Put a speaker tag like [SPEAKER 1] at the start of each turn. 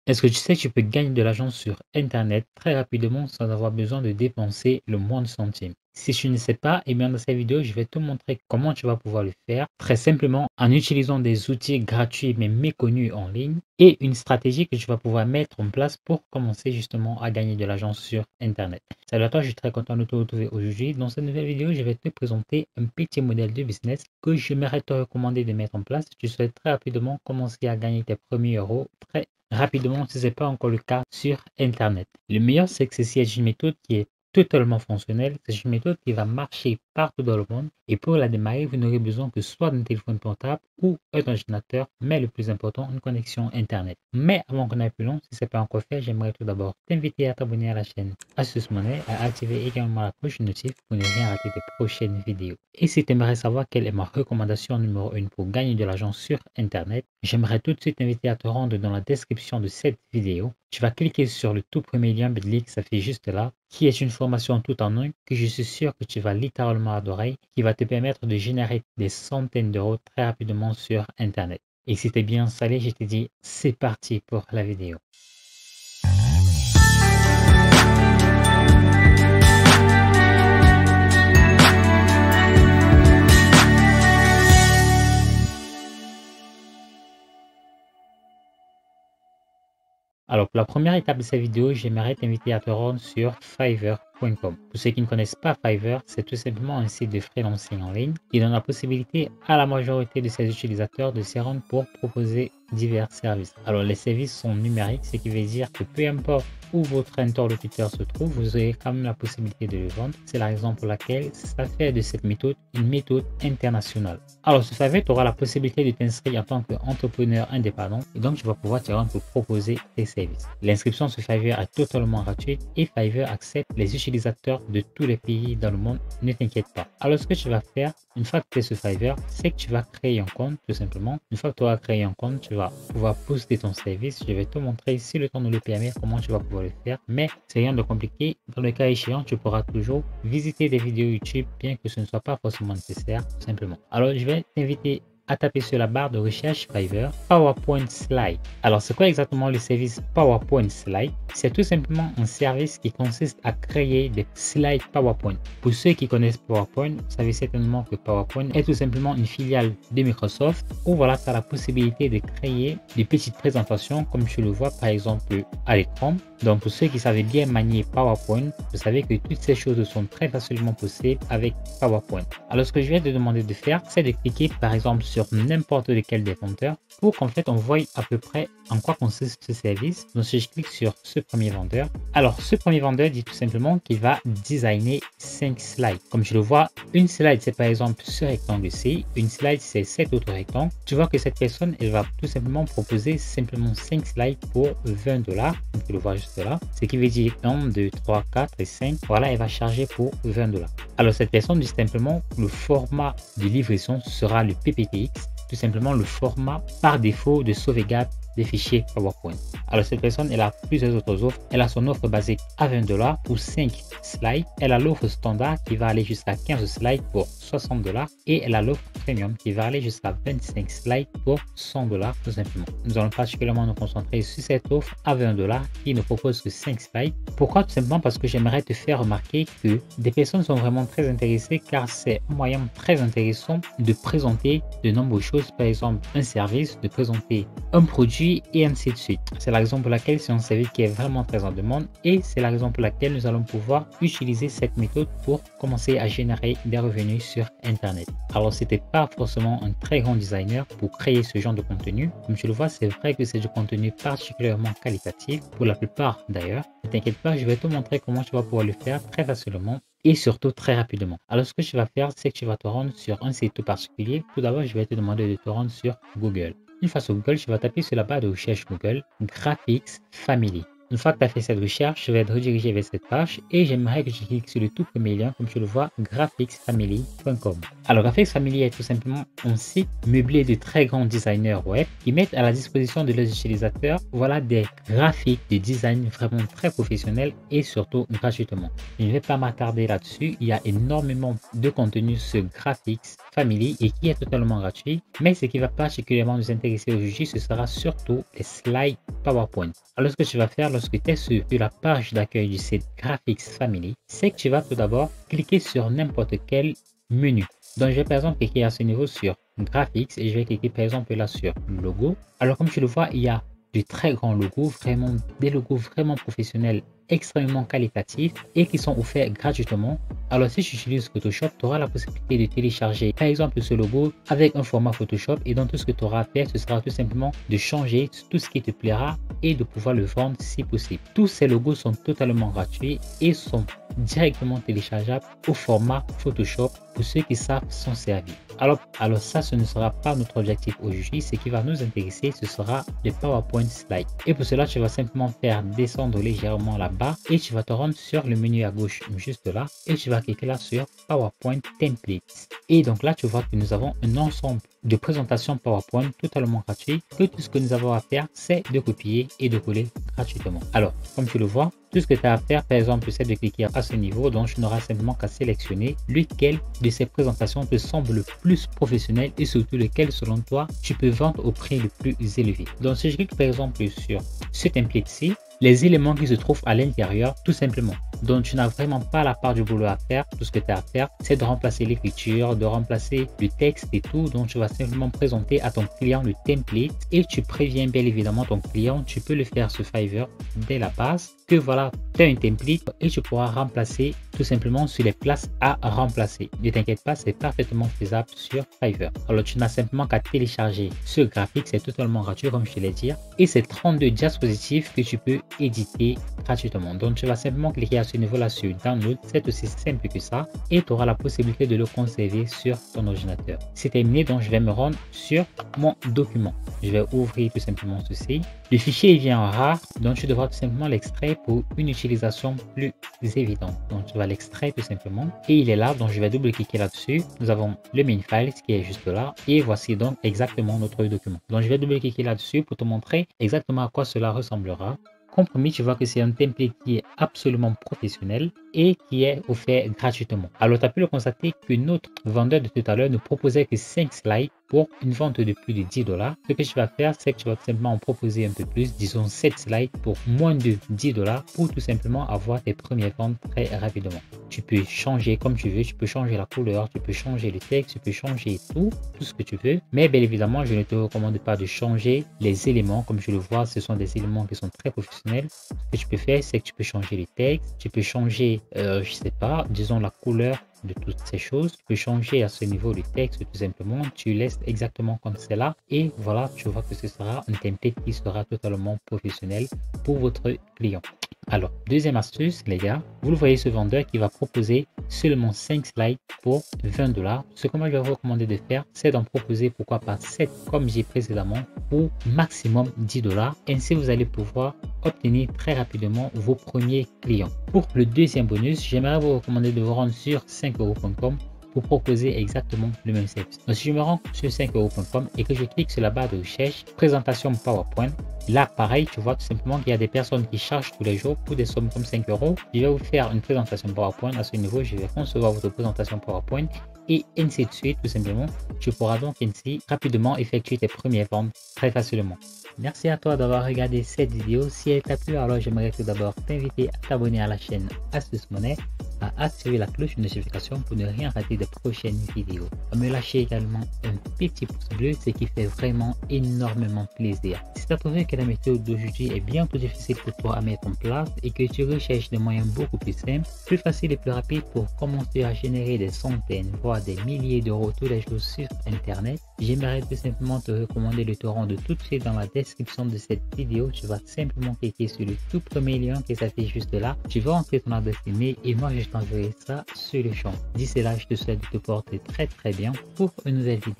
[SPEAKER 1] Est-ce que tu sais que tu peux gagner de l'argent sur Internet très rapidement sans avoir besoin de dépenser le moindre centime? Si tu ne sais pas, eh bien dans cette vidéo, je vais te montrer comment tu vas pouvoir le faire très simplement en utilisant des outils gratuits mais méconnus en ligne et une stratégie que tu vas pouvoir mettre en place pour commencer justement à gagner de l'argent sur Internet. Salut à toi, je suis très content de te retrouver aujourd'hui. Dans cette nouvelle vidéo, je vais te présenter un petit modèle de business que j'aimerais te recommander de mettre en place si tu souhaites très rapidement commencer à gagner tes premiers euros très rapidement si ce n'est pas encore le cas sur Internet. Le meilleur, c'est que ceci est une méthode qui est totalement fonctionnelle. C'est une méthode qui va marcher partout dans le monde. Et pour la démarrer, vous n'aurez besoin que soit d'un téléphone portable ou un ordinateur, mais le plus important, une connexion Internet. Mais avant qu'on aille plus loin, si ce n'est pas encore fait, j'aimerais tout d'abord t'inviter à t'abonner à la chaîne Astuce Money, à activer également la cloche de notif pour ne rien rater des prochaines vidéos. Et si tu aimerais savoir quelle est ma recommandation numéro 1 pour gagner de l'argent sur Internet, j'aimerais tout de suite t'inviter à te rendre dans la description de cette vidéo. Tu vas cliquer sur le tout premier lien Bitly qui s'affiche juste là, qui est une formation tout en un que je suis sûr que tu vas littéralement adorer, qui va te permettre de générer des centaines d'euros très rapidement sur Internet. Et si tu es bien installé, je te dis c'est parti pour la vidéo. Alors, pour la première étape de cette vidéo, j'aimerais t'inviter à te rendre sur Fiverr.com. Pour ceux qui ne connaissent pas Fiverr, c'est tout simplement un site de freelancing en ligne qui donne la possibilité à la majorité de ses utilisateurs de s'y rendre pour proposer divers services. Alors, les services sont numériques, ce qui veut dire que peu importe où votre interlocuteur se trouve, vous aurez quand même la possibilité de le vendre. C'est la raison pour laquelle ça fait de cette méthode une méthode internationale. Alors, sur Fiverr, tu auras la possibilité de t'inscrire en tant qu'entrepreneur indépendant et donc tu vas pouvoir te rendre pour proposer tes services. L'inscription sur Fiverr est totalement gratuite et Fiverr accepte les utilisateurs de tous les pays dans le monde. Ne t'inquiète pas. Alors, ce que tu vas faire, une fois que tu es sur Fiverr, c'est que tu vas créer un compte tout simplement. Une fois que tu auras créé un compte, tu vas pouvoir poster ton service. Je vais te montrer, si le temps nous le permet, comment tu vas pouvoir le faire. Mais c'est rien de compliqué. Dans le cas échéant, tu pourras toujours visiter des vidéos YouTube, bien que ce ne soit pas forcément nécessaire, tout simplement. Alors, je vais t'inviter à taper sur la barre de recherche Fiverr PowerPoint Slide. Alors, c'est quoi exactement le service PowerPoint Slide? C'est tout simplement un service qui consiste à créer des slides PowerPoint. Pour ceux qui connaissent PowerPoint, vous savez certainement que PowerPoint est tout simplement une filiale de Microsoft où voilà, tu as la possibilité de créer des petites présentations comme tu le vois par exemple à l'écran. Donc, pour ceux qui savent bien manier PowerPoint, vous savez que toutes ces choses sont très facilement possibles avec PowerPoint. Alors, ce que je vais te demander de faire, c'est de cliquer par exemple sur n'importe lequel des vendeurs pour qu'en fait on voie à peu près en quoi consiste ce service. Donc, si je clique sur ce premier vendeur, alors ce premier vendeur dit tout simplement qu'il va designer 5 slides. Comme je le vois, une slide c'est par exemple ce rectangle-ci, une slide c'est cet autre rectangle. Tu vois que cette personne, elle va tout simplement proposer simplement 5 slides pour 20 $. Donc, tu le vois juste là. Ce qui veut dire 1, 2, 3, 4 et 5. Voilà, elle va charger pour 20 $. Alors, cette personne dit simplement le format de livraison sera le PPTX, tout simplement le format par défaut de sauvegarde des fichiers PowerPoint. Alors, cette personne, elle a plusieurs autres offres. Elle a son offre basique à 20 $ pour 5 slides. Elle a l'offre standard qui va aller jusqu'à 15 slides pour 60 $. Et elle a l'offre premium qui va aller jusqu'à 25 slides pour 100 $ tout simplement. Nous allons particulièrement nous concentrer sur cette offre à 20 $ qui ne propose que 5 slides. Pourquoi? Tout simplement parce que j'aimerais te faire remarquer que des personnes sont vraiment très intéressées car c'est un moyen très intéressant de présenter de nombreuses choses. Par exemple, un service, de présenter un produit et ainsi de suite. C'est la raison pour laquelle c'est un service qui est vraiment très en demande et c'est la raison pour laquelle nous allons pouvoir utiliser cette méthode pour commencer à générer des revenus sur Internet. Alors, c'était pas forcément un très grand designer pour créer ce genre de contenu. Comme tu le vois, c'est vrai que c'est du contenu particulièrement qualitatif pour la plupart d'ailleurs. Ne t'inquiète pas, je vais te montrer comment tu vas pouvoir le faire très facilement et surtout très rapidement. Alors, ce que tu vas faire, c'est que tu vas te rendre sur un site tout particulier. Tout d'abord, je vais te demander de te rendre sur Google. Une fois sur Google, tu vas taper sur la barre de recherche Google Graphics Family. Une fois que tu as fait cette recherche, je vais te rediriger vers cette page et j'aimerais que tu cliques sur le tout premier lien, comme tu le vois, graphicsfamily.com. Alors, Graphics Family est tout simplement un site meublé de très grands designers web qui mettent à la disposition de leurs utilisateurs, voilà, des graphiques de design vraiment très professionnels et surtout gratuitement. Je ne vais pas m'attarder là-dessus, il y a énormément de contenu sur Graphics Family et qui est totalement gratuit, mais ce qui va particulièrement nous intéresser aujourd'hui, ce sera surtout les slides PowerPoint. Alors, ce que tu vas faire lorsque tu es sur la page d'accueil du site Graphics Family, c'est que tu vas tout d'abord cliquer sur n'importe quel menu. Donc, je vais par exemple cliquer à ce niveau sur Graphics et je vais cliquer par exemple là sur Logo. Alors, comme tu le vois, il y a de très grands logos, vraiment des logos vraiment professionnels, extrêmement qualitatifs et qui sont offerts gratuitement. Alors, si tu utilises Photoshop, tu auras la possibilité de télécharger par exemple ce logo avec un format Photoshop et donc tout ce que tu auras à faire, ce sera tout simplement de changer tout ce qui te plaira et de pouvoir le vendre si possible. Tous ces logos sont totalement gratuits et sont directement téléchargeables au format Photoshop pour ceux qui savent s'en servir. Alors ça, ce ne sera pas notre objectif aujourd'hui. Ce qui va nous intéresser, ce sera le PowerPoint slide. Et pour cela, tu vas simplement faire descendre légèrement la barre et tu vas te rendre sur le menu à gauche juste là et tu vas cliquer là sur PowerPoint Templates. Et donc là, tu vois que nous avons un ensemble de présentations PowerPoint totalement gratuit que tout ce que nous avons à faire, c'est de copier et de coller gratuitement. Alors, comme tu le vois, tout ce que tu as à faire, par exemple, c'est de cliquer à ce niveau. Donc, tu n'auras simplement qu'à sélectionner lequel de ces présentations te semble le plus professionnel et surtout lequel, selon toi, tu peux vendre au prix le plus élevé. Donc, si je clique par exemple sur ce template-ci, les éléments qui se trouvent à l'intérieur, tout simplement. Donc, tu n'as vraiment pas la part du boulot à faire. Tout ce que tu as à faire, c'est de remplacer l'écriture, de remplacer le texte et tout. Donc, tu vas simplement présenter à ton client le template et tu préviens bien évidemment ton client. Tu peux le faire sur Fiverr dès la base que voilà, tu as un template et tu pourras remplacer tout simplement sur les places à remplacer. Ne t'inquiète pas, c'est parfaitement faisable sur Fiverr. Alors, tu n'as simplement qu'à télécharger ce graphique, c'est totalement gratuit comme je te l'ai dit. Et c'est 32 diapositives que tu peux éditer gratuitement. Donc, tu vas simplement cliquer à ce niveau-là sur Download. C'est aussi simple que ça et tu auras la possibilité de le conserver sur ton ordinateur. C'est terminé, donc je vais me rendre sur mon document. Je vais ouvrir tout simplement ceci. Le fichier vient en rare, donc tu devras tout simplement l'extraire pour une utilisation plus évidente. Donc, tu vas l'extraire tout simplement et il est là. Donc, je vais double-cliquer là-dessus. Nous avons le main file qui est juste là et voici donc exactement notre document. Donc, je vais double-cliquer là-dessus pour te montrer exactement à quoi cela ressemblera. Compromis, tu vois que c'est un template qui est absolument professionnel et qui est offert gratuitement. Alors, tu as pu le constater que notre vendeur de tout à l'heure ne proposait que 5 slides pour une vente de plus de 10 $. Ce que tu vas faire, c'est que tu vas tout simplement en proposer un peu plus, disons 7 slides pour moins de 10 $ pour tout simplement avoir tes premières ventes très rapidement. Tu peux changer comme tu veux, tu peux changer la couleur, tu peux changer le texte, tu peux changer tout ce que tu veux. Mais bien évidemment, je ne te recommande pas de changer les éléments. Comme je le vois, ce sont des éléments qui sont très professionnels. Ce que tu peux faire, c'est que tu peux changer le texte, tu peux changer, je sais pas, disons la couleur de toutes ces choses. Tu peux changer à ce niveau le texte tout simplement, tu laisses exactement comme c'est là et voilà, tu vois que ce sera un template qui sera totalement professionnel pour votre client. Alors, deuxième astuce, les gars, vous le voyez, ce vendeur qui va proposer seulement 5 slides pour 20 $. Ce que moi je vais vous recommander de faire, c'est d'en proposer pourquoi pas 7 comme j'ai précédemment pour maximum 10 $. Ainsi, vous allez pouvoir obtenir très rapidement vos premiers clients. Pour le deuxième bonus, j'aimerais vous recommander de vous rendre sur 5euros.com pour proposer exactement le même service. Donc, si je me rends sur 5euros.com et que je clique sur la barre de recherche, présentation PowerPoint, là, pareil, tu vois tout simplement qu'il y a des personnes qui chargent tous les jours pour des sommes comme 5 €. Je vais vous faire une présentation PowerPoint. À ce niveau, je vais concevoir votre présentation PowerPoint et ainsi de suite, tout simplement. Tu pourras donc ainsi rapidement effectuer tes premières ventes très facilement. Merci à toi d'avoir regardé cette vidéo. Si elle t'a plu, alors j'aimerais tout d'abord t'inviter à t'abonner à la chaîne Astuce Monnaie, à activer la cloche de notification pour ne rien rater des prochaines vidéos. À me lâcher également un petit pouce bleu, ce qui fait vraiment énormément plaisir. Si tu as trouvé que la méthode d'aujourd'hui est bien plus difficile pour toi à mettre en place et que tu recherches des moyens beaucoup plus simples, plus faciles et plus rapides pour commencer à générer des centaines, voire des milliers d'euros tous les jours sur Internet, j'aimerais tout simplement te recommander le torrent de tout de suite dans la description de cette vidéo. Tu vas simplement cliquer sur le tout premier lien qui s'affiche juste là. Tu vas entrer ton adresse email et moi je t'enverrai ça sur le champ. D'ici là, je te souhaite de te porter très bien pour une nouvelle vidéo.